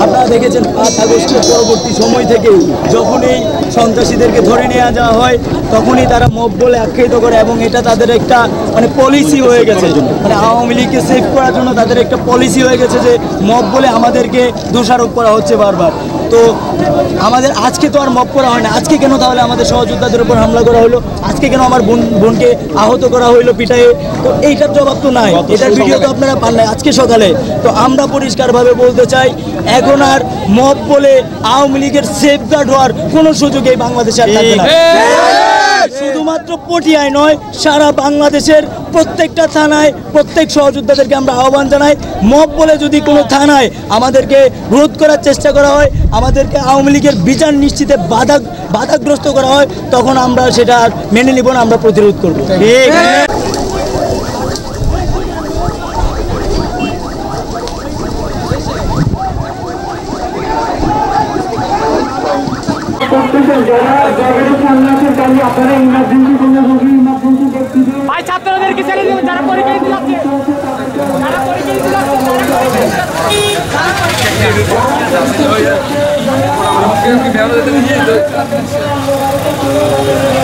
আপনারা দেখেছেন 5 আগস্টের পরবর্তী সময় থেকে যখনই সন্ত্রাসীদেরকে ধরে নেওয়া যাওয়া হয় তখনই তারা মব বলে আখ্যায়িত করে এবং এটা তাদের একটা মানে পলিসি হয়ে গেছে। মানে আওয়ামী লীগকে সেভ করার জন্য তাদের একটা পলিসি হয়ে গেছে যে মব বলে আমাদেরকে দোষারোপ করা হচ্ছে বারবার। তো আমাদের আজকে তো আর মব করা হয় না, আজকে কেন তাহলে আমাদের সহযোদ্ধাদের উপর হামলা করা হলো, আজকে কেন আমার বোনকে আহত করা হইলো পিটায়ে? তো এইটার জবাব তো নাই, এটার ভিডিও তো আপনারা পান নাই আজকে সকালে। তো আমরা পরিষ্কারভাবে বলতে চাই এখন আর মব বলে আওয়ামী লীগের সেফগার্ড হওয়ার কোনো সুযোগ এই বাংলাদেশে আর থাকবে না। শুধুমাত্র পটিয়ায় নয়, সারা বাংলাদেশের প্রত্যেকটা থানায় প্রত্যেক সহযোদ্ধাদেরকে আমরা আহ্বান জানাই, মব বলে যদি কোনো থানায় আমাদেরকে রোধ করার চেষ্টা করা হয়, আমাদেরকে আওয়ামী লীগের বিচার নিশ্চিতে বাধাগ্রস্ত করা হয়, তখন আমরা সেটা মেনে নিব না, আমরা প্রতিরোধ করব। ভাই ছাত্রদেরকে ছেড়ে দেবেন, যারা পরীক্ষা দিতে যাচ্ছে, যারা পরীক্ষা দিতে যাচ্ছে।